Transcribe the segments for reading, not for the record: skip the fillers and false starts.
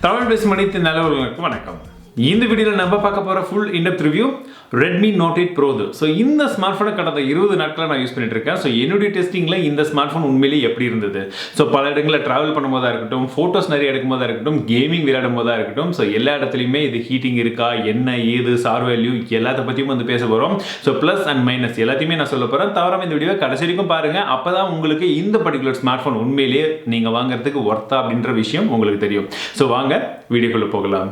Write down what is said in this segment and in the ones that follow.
தமிழ் பேசும் அனைத்து நல்லவர்களுக்கு வணக்கம். இந்த வீடியோவில் நம்ம பார்க்க போகிற full in-depth review Redmi Note 8 Pro. So இந்த ஸ்மார்ட் ஃபோனை கடந்த 20 நாட்களாக நான் யூஸ் பண்ணிட்டு இருக்கேன். ஸோ என்னுடைய டெஸ்டிங்கில் இந்த ஸ்மார்ட் ஃபோன் உண்மையிலேயே எப்படி இருந்தது, ஸோ பல இடங்களில் ட்ராவல் பண்ணும்போதாக இருக்கட்டும், ஃபோட்டோஸ் நிறைய எடுக்கும்போதாக இருக்கட்டும், கேமிங் விளையாடும் போதாக இருக்கட்டும், ஸோ எல்லா இடத்துலையுமே இது ஹீட்டிங் இருக்கா, என்ன ஏது, சார் வேல்யூ எல்லாத்த பற்றியும் வந்து பேச போகிறோம். ஸோ ப்ளஸ் அண்ட் மைனஸ் எல்லாத்தையுமே நான் சொல்ல போகிறேன். தவிர இந்த வீடியோவை கடைசி வரைக்கும் பாருங்கள். அப்போ தான் உங்களுக்கு இந்த பர்டிகுலர் ஸ்மார்ட் ஃபோன் உண்மையிலேயே நீங்கள் வாங்குறதுக்கு ஒர்த்தா அப்படின்ற விஷயம் உங்களுக்கு தெரியும். ஸோ வாங்க வீடியோக்குள்ளே போகலாம்.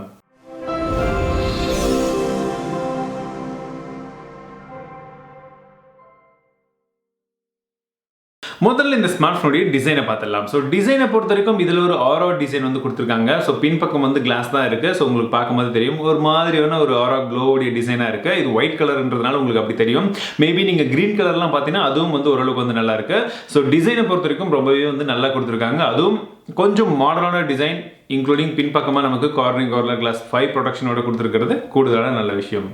முதல்ல இந்த ஸ்மார்ட் ஃபோனுடைய டிசைனை பார்த்துடலாம். ஸோ டிசைனை பொறுத்த வரைக்கும் இதில் ஒரு ஆரோ டிசைன் வந்து கொடுத்துருக்காங்க. ஸோ பின்பக்கம் வந்து கிளாஸ் தான் இருக்குது. ஸோ உங்களுக்கு பார்க்கும்போது தெரியும் ஒரு மாதிரியான ஒரு ஆரோ க்ளோவுடைய டிசைனாக இருக்குது. இது ஒயிட் கலர்ன்றதுனால உங்களுக்கு அப்படி தெரியும். மேபி நீங்கள் க்ரீன் கலர்லாம் பார்த்தீங்கன்னா அதுவும் வந்து ஓரளவுக்கு வந்து நல்லா இருக்குது. ஸோ டிசைனை பொறுத்த வரைக்கும் ரொம்பவே வந்து நல்லா கொடுத்துருக்காங்க. அதுவும் கொஞ்சம் மாடர்னான டிசைன், இன்க்ளூடிங் பின்பக்கமாக நமக்கு கார்னிங் கார்னர் கிளாஸ் 5 ப்ரொடக்ஷனோட கொடுத்துருக்கிறது கூடுதலான நல்ல விஷயம்.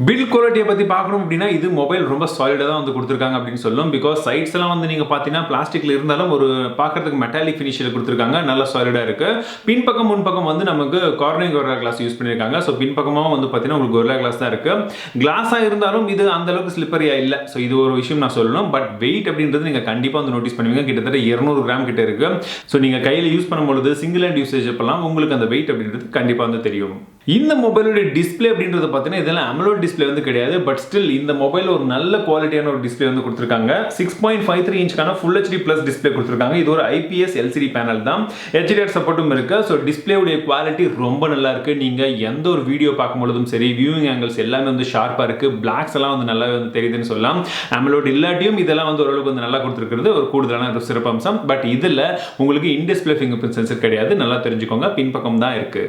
பில்ட் குவாலிட்டியை பற்றி பார்க்கணும் அப்படின்னா இது மொபைல் ரொம்ப சாலிடாக தான் வந்து கொடுத்துருக்காங்க அப்படின்னு சொல்லும். பிகாஸ் சைட்ஸ் எல்லாம் வந்து நீங்கள் பார்த்தீங்கன்னா பிளாஸ்டிக்கில் இருந்தாலும் ஒரு பார்க்கறதுக்கு மெட்டாலிக் ஃபினிஷில் கொடுத்துருக்காங்க, நல்ல சாலிடாக இருக்குது. பின்பக்கம் முன்பக்கம் வந்து நமக்கு கார்னிங் கார்னர் கிளாஸ் யூஸ் பண்ணியிருக்காங்க. ஸோ பின்பக்கமாக வந்து பார்த்தீங்கன்னா உங்களுக்கு கொரில்லா கிளாஸ் தான் இருக்குது. கிளாஸாக இருந்தாலும் இது அந்த அளவுக்கு ஸ்லிப்பரியாக இல்லை. ஸோ இது ஒரு விஷயம் நான் சொல்லணும். பட் வெயிட் அப்படின்றது நீங்கள் கண்டிப்பாக வந்து நோட்டீஸ் பண்ணுவீங்க. கிட்டத்தட்ட 200 கிராம் கிட்ட இருக்குது. ஸோ நீங்கள் கையில் யூஸ் பண்ணும்பொழுது சிங்கிள் ஹேண்ட் யூசேஜ் அப்பெல்லாம் உங்களுக்கு அந்த வெயிட் அப்படின்றது கண்டிப்பாக வந்து தெரியும். இந்த மொபைலுடைய டிஸ்பிளே அப்படின்றது பார்த்தீங்கன்னா இதெல்லாம் AMOLED டிஸ்பிளே வந்து கிடையாது. பட் ஸ்டில் இந்த மொபைல் ஒரு நல்ல குவாலிட்டியான ஒரு டிஸ்பிளே வந்து கொடுத்துருக்காங்க. 6.53 இன்ச்க்கான ஃபுல் HD ப்ளஸ் டிஸ்பிளே கொடுத்துருக்காங்க. இது ஒரு IPS LCD பேனல் தான். HDR சப்போர்ட்டும் இருக்கு. ஸோ டிஸ்பிளேவுடைய குவாலிட்டி ரொம்ப நல்லா இருக்கு. நீங்கள் எந்த ஒரு வீடியோ பார்க்கும்பொழுதும் சரி, வியூவிங் ஆங்கிள்ஸ் எல்லாமே வந்து ஷார்ப்பாக இருக்கு. பிளாக்ஸ் எல்லாம் வந்து நல்லா வந்து தெரியுதுன்னு சொல்லலாம். AMOLED இல்லாட்டியும் இதெல்லாம் வந்து ஓரளவுக்கு வந்து நல்லா கொடுத்துருக்கிறது ஒரு கூடுதலான ஒரு சிறப்பம்சம். பட் இதில் உங்களுக்கு இன் டிஸ்பிளே ஃபிங்கர்பிரிண்ட் சென்சர் கிடையாது. நல்லா தெரிஞ்சுக்கோங்க, பின்பக்கம் தான் இருக்கு.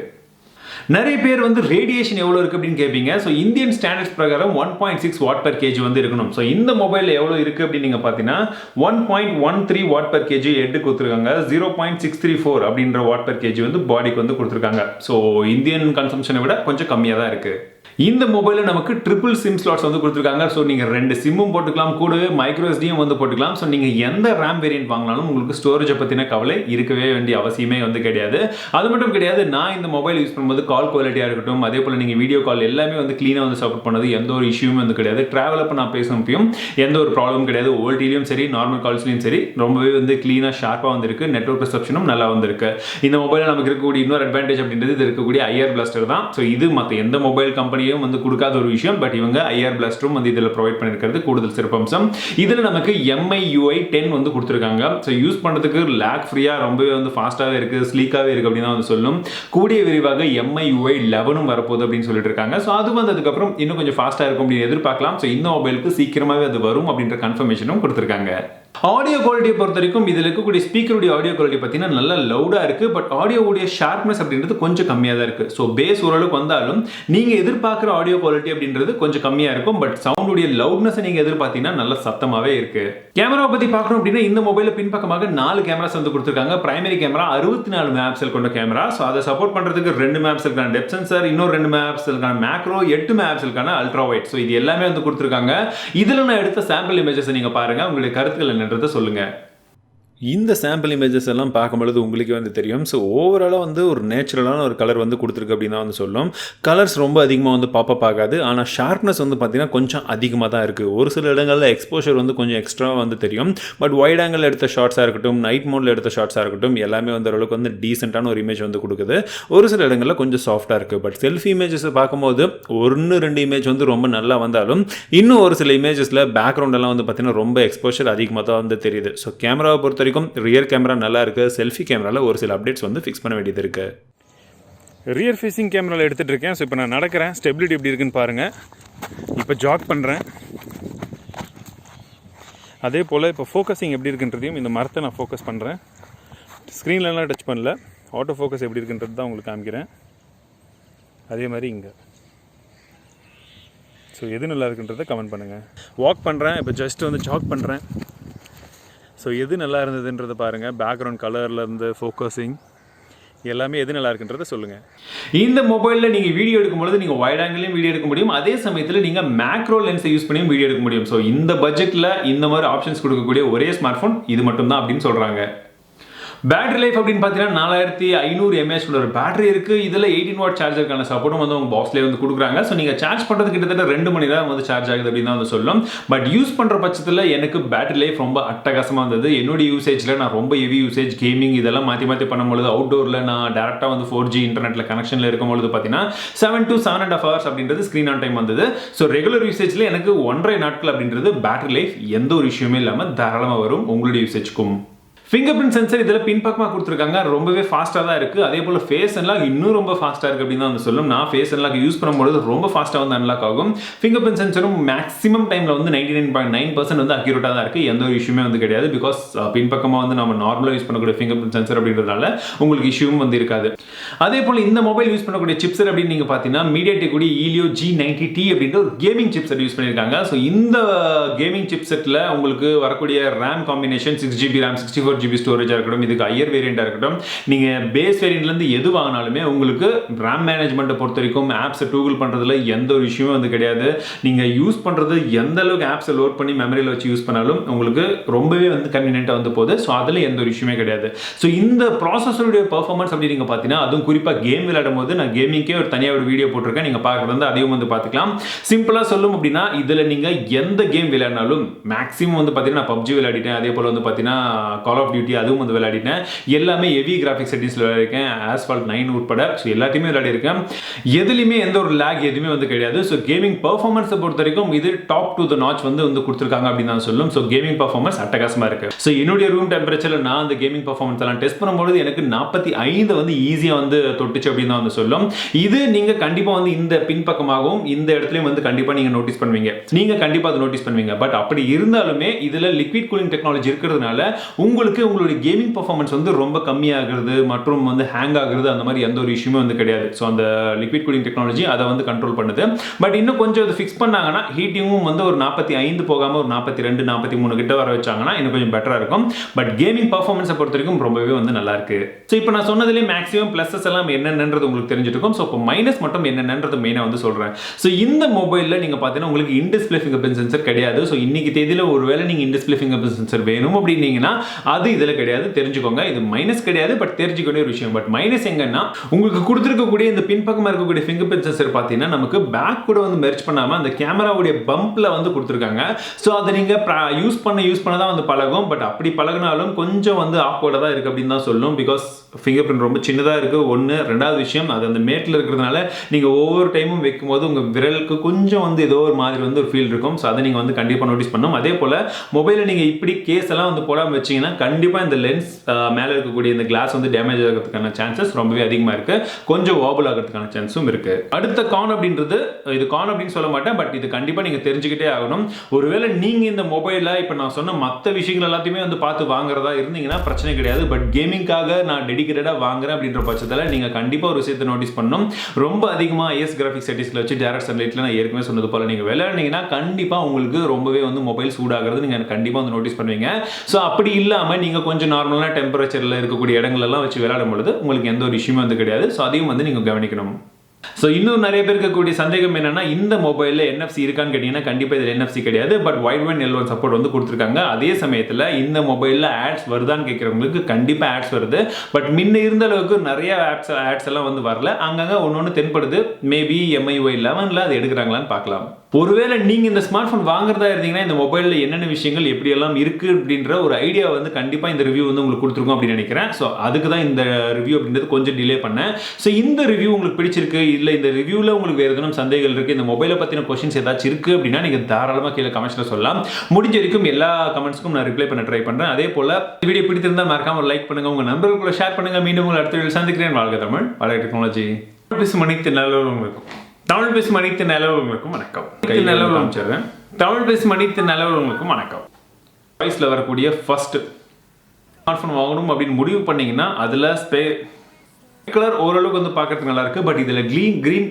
நிறைய பேர் வந்து ரேடியேஷன் எவ்வளோ இருக்குது அப்படின்னு கேட்பீங்க. ஸோ இந்தியன் ஸ்டாண்டர்ட்ஸ் பிரகாரம் 1.6 வாட் per kg வந்து இருக்கணும். ஸோ இந்த மொபைலில் எவ்வளோ இருக்குது அப்படின்னு நீங்கள் பார்த்தீங்கன்னா 1.13 வாட் per kg ஹெட்டு கொடுத்துருக்காங்க. 0.634 அப்படின்ற வாட் per kg வந்து பாடிக்கு வந்து கொடுத்துருக்காங்க. ஸோ இந்தியன் கன்சம்ஷனை விட கொஞ்சம் கம்மியாக தான் இருக்குது. இந்த மொபைலில் நமக்கு ட்ரிபிள் சிம் ஸ்லாட்ஸ் வந்து கொடுத்துருக்காங்க. ஸோ நீங்கள் 2 சிம்மும் போட்டுக்கலாம், கூடவே மைக்ரோ எஸ்டியும் வந்து போட்டுக்கலாம். ஸோ நீங்கள் எந்த ரேம் வேரியன்ட் வாங்கினாலும் உங்களுக்கு ஸ்டோரேஜை பற்றின கவலை இருக்கவே வேண்டிய அவசியமே வந்து கிடையாது. அது மட்டும் கிடையாது, நான் இந்த மொபைல் யூஸ் பண்ணும்போது கால் குவாலிட்டியாக இருக்கட்டும், அதே போல் நீங்கள் வீடியோ கால் எல்லாமே வந்து க்ளீனாக வந்து சப்போர்ட் பண்ணது, எந்த ஒரு இஷ்யூமே வந்து கிடையாது. ட்ராவல் அப்போ நான் பேசுகிறப்பையும் எந்த ஒரு ப்ராப்ளமும் கிடையாது. ஓல்டிலையும் சரி, நார்மல் கால்ஸ்லையும் சரி, ரொம்பவே வந்து க்ளீனாக ஷார்ப்பாக வந்துருக்கு. நெட்வொர்க் ரிசப்ஷனும் நல்லா வந்திருக்கு. இந்த மொபைலில் நமக்கு இருக்கக்கூடிய இன்னொரு அட்வான்டேஜ் அப்படின்றது இது இருக்கக்கூடிய IR பிளாஸ்டர் தான். ஸோ இது மற்ற எந்த மொபைல் கம்பெனியும் வந்து கொடுக்காத ஒரு விஷயம். பட் இவங்க IR பிளாஸ்டரும் வந்து இதில் ப்ரொவைட் பண்ணியிருக்கிறது கூடுதல் சிறப்பம்சம். இதில் நமக்கு MIUI 10 வந்து கொடுத்துருக்காங்க. ஸோ யூஸ் பண்ணுறதுக்கு லேக் ஃப்ரீயாக ரொம்பவே வந்து ஃபாஸ்ட்டாகவே இருக்குது, ஸ்லீக்காகவே இருக்குது அப்படின்னு தான் வந்து சொல்லும். கூடிய விரைவாக MIUI 11 வரப்போகுது அப்படின்னு சொல்லிட்டு இருக்காங்க. ஸோ அது வந்ததுக்கப்புறம் இன்னும் கொஞ்சம் ஃபாஸ்ட்டாக இருக்கும் அப்படின்னு எதிர்பார்க்கலாம். ஸோ இந்த மொபைலுக்கு சீக்கிரமாகவே அது வரும் அப்படின்ற கன்ஃபர்மேஷனும் கொடுத்துருக்காங்க. ஆடியோ குவாலிட்டியை பொறுத்த வரைக்கும் இதில் இருக்கக்கூடிய ஸ்பீக்கருடைய ஆடியோ குவாலிட்டி பார்த்தீங்கன்னா நல்லா லவுடாக இருக்குது. பட் ஆடியோவுடைய ஷார்ப்னஸ் அப்படின்றது கொஞ்சம் கம்மியாக தான் இருக்குது. ஸோ பேஸ் ஓரளவுக்கு வந்தாலும் நீங்கள் எதிர்பார்க்குற ஆடியோ குவாலிட்டி அப்படின்றது கொஞ்சம் கம்மியாக இருக்கும். பட் சவுண்டுடைய லவுட்னஸை நீங்கள் எதிர்பார்த்தீங்கன்னா நல்ல சத்தமாகவே இருக்குது. கேமராவை பற்றி பார்க்கணும் அப்படின்னா இந்த மொபைலில் பின்பக்கமாக 4 கேமராஸ் வந்து கொடுத்துருக்காங்க. பிரைமரி கேமரா 64 மெகாபிக்சல் கொண்ட கேமரா. ஸோ அதை சப்போர்ட் பண்ணுறதுக்கு 2 மெகாபிக்சலுக்கான டெப்த் சென்சார், இன்னொரு 2 மெகாபிக்சலுக்கான மேக்ரோ, 8 மெகாபிக்சலுக்கான அல்ட்ரா வைட். ஸோ இது எல்லாமே வந்து கொடுத்துருக்காங்க. இதில் நான் எடுத்த சாம்பிள் இமேஜஸ் நீங்கள் பாருங்கள், உங்களுடைய கருத்துக்கள் என்னன்றதை சொல்லுங்கள். இந்த சாம்பிள் இமேஜஸ் எல்லாம் பார்க்கும்பொழுது உங்களுக்கு வந்து தெரியும். ஸோ ஓவராலாக வந்து ஒரு நேச்சுரலான ஒரு கலர் வந்து கொடுத்துருக்கு அப்படின்னு தான் வந்து சொல்லும். கலர்ஸ் ரொம்ப அதிகமாக வந்து பாப்பப் ஆகாது. ஆனால் ஷார்ப்னஸ் வந்து பார்த்தீங்கன்னா கொஞ்சம் அதிகமாக தான் இருக்குது. ஒரு சில இடங்களில் எக்ஸ்போஷர் வந்து கொஞ்சம் எக்ஸ்ட்ராவாக வந்து தெரியும். பட் வைட் ஆங்கிள் எடுத்த ஷார்ட்ஸாக இருக்கட்டும், நைட் மோடில் எடுத்த ஷார்ட்ஸாக இருக்கட்டும், எல்லாமே வந்து ஓரளவுக்கு வந்து டீசெண்டான ஒரு இமேஜ் வந்து கொடுக்குது. ஒரு சில இடங்களில் கொஞ்சம் சாஃப்டாக இருக்குது. பட் செல்ஃபி இமேஜஸை பார்க்கும்போது 1-2 இமேஜ் வந்து ரொம்ப நல்லா வந்தாலும் இன்னும் ஒரு சில இமேஜஸில் பேக்ரவுண்டெல்லாம் வந்து பார்த்தீங்கன்னா ரொம்ப எக்ஸ்போஷர் அதிகமாக தான் வந்து தெரியுது. ஸோ கேமராவை பொறுத்த வரைக்கும் ரியர் கேமரா நல்லா இருக்குது. செல்ஃபி கேமராவில் ஒரு சில அப்டேட்ஸ் வந்து ஃபிக்ஸ் பண்ண வேண்டியது இருக்குது. ரியர் ஃபேஸிங் கேமராவில் எடுத்துகிட்டு இருக்கேன். ஸோ இப்போ நான் நடக்கிறேன், ஸ்டெபிலிட்டி எப்படி இருக்குன்னு பாருங்கள். இப்போ ஜாக் பண்ணுறேன். அதே போல் இப்போ ஃபோக்கஸிங் எப்படி இருக்குன்றதையும் இந்த மரத்தை நான் ஃபோக்கஸ் பண்ணுறேன். ஸ்க்ரீன்லலாம் டச் பண்ணல, ஆட்டோ ஃபோக்கஸ் எப்படி இருக்குன்றது தான் உங்களுக்கு காமிக்கிறேன். அதே மாதிரி இங்கே ஸோ எது நல்லா இருக்குன்றதை கமெண்ட் பண்ணுங்கள். வாக் பண்ணுறேன், இப்போ ஜஸ்ட் வந்து ஜாக் பண்ணுறேன். ஸோ எது நல்லா இருந்ததுன்றதை பாருங்கள். பேக்ரவுண்ட் கலர்லேருந்து ஃபோக்கஸிங் எல்லாமே எது நல்லா இருக்குன்றதை சொல்லுங்கள். இந்த மொபைலில் நீங்கள் வீடியோ எடுக்கும்போது நீங்கள் வைட் ஆங்கிலையும் வீடியோ எடுக்க முடியும். அதே சமயத்தில் நீங்கள் மேக்ரோ லென்ஸை யூஸ் பண்ணியும் வீடியோ எடுக்க முடியும். ஸோ இந்த பட்ஜெட்டில் இந்த மாதிரி ஆப்ஷன்ஸ் கொடுக்கக்கூடிய ஒரே ஸ்மார்ட் ஃபோன் இது மட்டும் தான் அப்படின்னு சொல்கிறாங்க. பேட்டரி லைஃப் அப்படின்னு பார்த்தீங்கன்னா 4500 mAh ஒரு பேட்டரி இருக்குது. இதில் 18 வாட் சார்ஜருக்கான சப்போர்ட்டும் வந்து உங்கள் பாக்ஸ்லேயே வந்து கொடுக்குறாங்க. ஸோ நீங்கள் சார்ஜ் பண்ணுறது கிட்டத்தட்ட 2 மணி நேரம் வந்து சார்ஜ் ஆகுது அப்படின்னு தான் வந்து சொல்லும். பட் யூஸ் பண்ணுற பட்சத்தில் எனக்கு பேட்டரி லைஃப் ரொம்ப அட்டகாசமாக இருந்தது. என்னுடைய யூசேஜில் நான் ரொம்ப ஹெவி யூசேஜ் கேமிங் இதெல்லாம் மாற்றி பண்ணும்பொழுது அவுட்டோரில் நான் டேரெக்டாக வந்து 4G இன்டர்நெட்டில் கனெக்ஷனில் இருக்கும்பொழுது பார்த்தீங்கன்னா 7 to 7.5 hours அப்படின்றது ஸ்க்ரீன் ஆன் டைம் வந்தது. ஸோ ரெகுலர் யூசேஜில் எனக்கு 1.5 நாட்கள் அப்படின்றது பேட்டரி லைஃப் எந்த ஒரு இஷ்யூமே இல்லாமல் தாராளமாக வரும் உங்களுடைய யூசேஜ்க்கும். ஃபிங்கர் சென்சர் இதில் பின்பக்கமாக கொடுத்துருக்காங்க. ரொம்பவே ஃபாஸ்ட்டாக தான் இருக்குது. அதே போல் ஃபேஸ் அன்லாக் இன்னும் ரொம்ப ஃபாஸ்ட்டாக இருக்குது அப்படின்னு தான் வந்து சொல்லும். நான் ஃபேஸ் அன்லாக் யூஸ் பண்ணும்போது ரொம்ப ஃபாஸ்ட்டாக வந்து அன்லாக் ஆகும். ஃபிங்கர் சென்சரும் மேக்ஸிமம் டைமில் வந்து 99.9% வந்து அக்யூரேட்டாக தான் இருக்குது. எந்த ஒரு இஷ்யூமே வந்து கிடையாது. பிகாஸ் பின்பக்கமாக வந்து நம்ம நார்மலாக யூஸ் பண்ணக்கூடிய ஃபிங்கர் சென்சர் அப்படின்றதுனால உங்களுக்கு இஷ்யூவும் வந்து இருக்காது. அதே போல் இந்த மொபைல் யூஸ் பண்ணக்கூடிய சிப்செட் அப்படின்னு நீங்கள் பார்த்தீங்கன்னா MediaTek கூடிய Helio G90T அப்படின்ற ஒரு கேமிங் சிப்செட் யூஸ் பண்ணியிருக்காங்க. ஸோ இந்த கேமிங் சிப்செட்டில் உங்களுக்கு வரக்கூடிய RAM combination 6GB RAM 64GB ஸ்டோரேஜாக இருக்கட்டும், இதுக்கு ஹையர் வேரியண்டாக இருக்கட்டும், நீங்கள் பேஸ் வேரியண்ட்லேருந்து எது வாங்கினாலுமே உங்களுக்கு ரேம் மேனேஜ்மெண்ட்டை பொறுத்த வரைக்கும் ஆப்ஸை டூகுள் பண்ணுறதுல எந்த ஒரு இஷ்யூமே வந்து கிடையாது. நீங்கள் யூஸ் பண்ணுறது எந்த அளவுக்கு ஆப்ஸை லோட் பண்ணி மெமரியில் வச்சு யூஸ் பண்ணாலும் உங்களுக்கு ரொம்பவே வந்து கன்வீனியன்ட்டாக வந்து போகுது. ஸோ அதில் எந்த ஒரு இஷ்யூமே கிடையாது. ஸோ இந்த ப்ராசஸருடைய பர்ஃபார்மன்ஸ் அப்படி நீங்கள் பார்த்தீங்கன்னா அதுவும் குறிப்பாக கேம் விளையாடும் போது நான் கேமிங்கே ஒரு தனியாக ஒரு வீடியோ போட்டிருக்கேன். நீங்கள் பார்க்குறது வந்து அதையும் வந்து பார்த்துக்கலாம். சிம்பிளாக சொல்லும் அப்படின்னா இதில் நீங்கள் எந்த கேம் விளையாடினாலும் மேக்ஸிமம் வந்து பார்த்தீங்கன்னா நான் PUBG விளையாடிட்டேன். அதே போல் வந்து பார்த்தீங்கன்னா கால் ஆஃப் டியூட்டி அதுவும் வந்து விளையாடிட்டேன். எல்லாமே ஹெவி கிராஃபிக்ஸ் செட்டிங்ஸில் விளையாடிருக்கேன். ஆஸ்பால்ட் 9 உட்பட ஸோ எல்லாத்தையுமே விளையாடிருக்கேன். எதுலையுமே எந்த ஒரு லேக் எதுவுமே வந்து கிடையாது. ஸோ கேமிங் பர்ஃபார்மன்ஸை பொறுத்த வரைக்கும் இது டாப் டு த நாச் வந்து கொடுத்துருக்காங்க அப்படின்னு தான் சொல்லும். ஸோ கேமிங் பர்ஃபார்மன்ஸ் அட்டகாசமாக இருக்கு. ஸோ என்னுடைய ரூம் டெம்பரேச்சரில் நான் அந்த கேமிங் பர்ஃபார்மன்ஸ் எல்லாம் டெஸ்ட் பண்ணும்போது எனக்கு 45 வந்து ஈஸியாக வந்து தொட்டுச்சு அப்படின்னு தான் வந்து சொல்லும். இது நீங்கள் கண்டிப்பாக வந்து இந்த பின்பக்கமாகவும் இந்த இடத்துலையும் வந்து கண்டிப்பாக நீங்கள் நோட்டீஸ் பண்ணுவீங்க. நீங்கள் கண்டிப்பாக அதை நோட்டீஸ் பண்ணுவீங்க. பட் அப்படி இருந்தாலுமே இதில் லிக்விட் கூலிங் டெக்னாலஜி இருக்கிறதுனால உங்களுக்கு உங்களுடைய கேமிங் பர்ஃபார்மன்ஸ் வந்து ரொம்ப கம்மியாகிறது மற்றும் வந்து ஹேங் ஆகுறது அந்த மாதிரி எந்த ஒரு இஷ்யூமே வந்து கிடையாது. ஸோ அந்த லிக்விட் கூலிங் டெக்னாலஜி அதை வந்து கண்ட்ரோல் பண்ணுது. பட் இன்னும் கொஞ்சம் அதை ஃபிக்ஸ் பண்ணாங்கன்னா ஹீட்டிங்கும் வந்து ஒரு 45 போகாமல் ஒரு 42 43 கிட்ட வர வச்சாங்கன்னா இன்னும் கொஞ்சம் பெட்டராக இருக்கும். பட் கேமிங் பர்ஃபார்மன்ஸை பொறுத்த வரைக்கும் ரொம்பவே வந்து நல்லா இருக்கு. ஸோ இப்போ நான் சொன்னதுலேயே மேக்ஸிமம் ப்ளஸஸ் எல்லாம் என்னென்னது உங்களுக்கு தெரிஞ்சிருக்கும். ஸோ இப்போ மைனஸ் மட்டும் என்னென்னது மெயினாக வந்து சொல்கிறேன். ஸோ இந்த மொபைலில் நீங்கள் பார்த்தீங்கன்னா உங்களுக்கு இன்டிஸ்பிளே ஃபிங்கர் சென்சர் கிடையாது. ஸோ இன்னைக்கு தேதியில் ஒருவேளை நீங்கள் இன்டிஸ்பிளே ஃபிங்கர் சென்சர் வேணும் அப்படின்னீங்கன்னா அது இதில் கிடையாது. தெரிஞ்சுக்கோங்க. இது மைனஸ் கிடையாது. பட் தெரிஞ்சுக்க வேண்டிய ஒரு விஷயம். பட் மைனஸ் எங்கன்னா உங்களுக்கு கொடுத்துருக்கக்கூடிய இந்த பின்பக்கமாக இருக்கக்கூடிய ஃபிங்கர் சென்சர் பார்த்தீங்கன்னா நமக்கு பேக் கூட வந்து மெர்ஜ் பண்ணாமல் அந்த கேமராவுடைய பம்பில் வந்து கொடுத்துருக்காங்க. ஸோ அதை நீங்கள் யூஸ் பண்ண தான் வந்து பழகும். பட் அப்படி பழகினாலும் கொஞ்சம் வந்து ஆக்வர்டாக தான் இருக்குது அப்படின்னு தான் சொல்லும். பிகாஸ் ஃபிங்கர் பிரிண்ட் ரொம்ப சின்னதாக இருக்குது. ஒன்று. ரெண்டாவது விஷயம் அது அந்த மேட்டில் இருக்கிறதுனால நீங்கள் ஒவ்வொரு டைமும் வைக்கும்போது உங்கள் விரலுக்கு கொஞ்சம் வந்து ஏதோ ஒரு மாதிரி வந்து ஒரு ஃபீல் இருக்கும். ஸோ அதை நீங்கள் வந்து கண்டிப்பாக நோட்டீஸ் பண்ணணும். அதே போல் மொபைலில் நீங்கள் இப்படி கேஸ் எல்லாம் வந்து போடாமல் வச்சிங்கன்னா கண்டிப்பாக இந்த லென்ஸ் மேலே இருக்கக்கூடிய இந்த கிளாஸ் வந்து டேமேஜ் ஆகிறதுக்கான சான்சஸ் ரொம்பவே அதிகமாக இருக்குது. கொஞ்சம் வாபிள் ஆகிறதுக்கான சான்ஸும் இருக்குது. அடுத்த கான் அப்படின்றது இது கான் அப்படின்னு சொல்ல மாட்டேன். பட் இது கண்டிப்பாக நீங்கள் தெரிஞ்சுக்கிட்டே ஆகணும். ஒருவேளை நீங்கள் இந்த மொபைலில் இப்போ நான் சொன்ன மற்ற விஷயங்கள் எல்லாத்தையுமே வந்து பார்த்து வாங்குறதா இருந்தீங்கன்னா பிரச்சனை கிடையாது. பட் கேமிங்காக நான் டெடிகேட்டடாக வாங்குறேன் அப்படின்ற பட்சத்தில் நீங்கள் கண்டிப்பாக ஒரு விஷயத்தை நோட்டீஸ் பண்ணணும். ரொம்ப அதிகமாக ஐஎஸ் கிராஃபிக்ஸ் செட்டிங்ஸில் வச்சு டேரக்ட் சன்லைட்டில் நான் ஏற்கனவே சொன்னது போல் நீங்கள் விளையாடினீங்கன்னா கண்டிப்பாக உங்களுக்கு ரொம்பவே வந்து மொபைல் சூடாகிறது நீங்கள் கண்டிப்பாக வந்து நோட்டீஸ் பண்ணுவீங்க. ஸோ அப்படி இல்லாமல் நீங்கள் கொஞ்சம் நார்மலான டெம்பரேச்சரில் இருக்கக்கூடிய இடங்களெல்லாம் வச்சு விளையாடும் பொழுது உங்களுக்கு எந்த ஒரு இஷ்யூமே வந்து கிடையாது. ஸோ அதையும் வந்து நீங்கள் கவனிக்கணும். ஸோ இன்னும் நிறைய பேருக்கு இருக்கக்கூடிய சந்தேகம் என்னன்னா இந்த மொபைலில் NFC இருக்கான்னு கேட்டிங்கன்னா கண்டிப்பாக இதில் NFC கிடையாது. But white pant L1 support வந்து கொடுத்துருக்காங்க. அதே சமயத்தில் இந்த மொபைலில் ஆட்ஸ் வருதான்னு கேட்குறவங்களுக்கு கண்டிப்பாக ஆட்ஸ் வருது. பட் முன்ன இருந்த அளவுக்கு நிறைய ஆட்ஸ் எல்லாம் வந்து வரல. அங்கங்கே ஒன்று தென்படுது. மேபி MIUI 11ல் அது எடுக்கிறாங்களான்னு பார்க்கலாம். ஒருவேளை நீங்கள் இந்த ஸ்மார்ட் ஃபோன் வாங்குறதா இருந்தீங்கன்னா இந்த மொபைலில் என்னென்ன விஷயங்கள் எப்படியெல்லாம் இருக்குது அப்படின்ற ஒரு ஐடியா வந்து கண்டிப்பாக இந்த ரிவ்யூ வந்து உங்களுக்கு கொடுத்துருக்கோம் அப்படின்னு நினைக்கிறேன். ஸோ அதுக்கு தான் இந்த ரிவ்யூ அப்படின்றது கொஞ்சம் டிலே பண்ணேன். ஸோ இந்த ரிவ்யூ உங்களுக்கு பிடிச்சிருக்கு இல்லை இந்த ரிவ்யூவில் உங்களுக்கு வேறு எதுவும் சந்தேகங்கள் இருக்குது, இந்த மொபைலை பற்றின கொஸ்டின்ஸ் ஏதாச்சும் இருக்குது அப்படின்னா நீங்கள் தாராளமாக கீழே கமெண்ட்ஸில் சொல்லலாம். முடிஞ்ச வரைக்கும் எல்லா கமெண்ட்ஸ்க்கும் நான் ரிப்ளை பண்ண ட்ரை பண்ணுறேன். அதே போல் வீடியோ பிடித்திருந்தால் மறக்காம ஒரு லைக் பண்ணுங்கள், உங்கள் நண்பர்களுக்குள்ள ஷேர் பண்ணுங்கள். மீண்டும் உங்களை அடுத்த வீடியோவில் சந்திக்கிறேன். வாழ்க தமிழ், வாழ்க டெக்னாலஜி. அனைத்து நல்லவர்களுக்கும் தமிழ் பேசும் அனைத்து நல்லவர்களுக்கும் வணக்கம். தமிழ் பேசும் அனைத்து நல்லவர்களுக்கும் வணக்கம். வாய்ஸில் வரக்கூடிய ஃபர்ஸ்ட் ஸ்மார்ட் ஃபோன் வாங்கணும் அப்படின்னு முடிவு பண்ணிங்கன்னா அதில் கலர் ஓரளவுக்கு வந்து பார்க்கறதுக்கு நல்லா இருக்குது. பட் இதில் க்ரீன்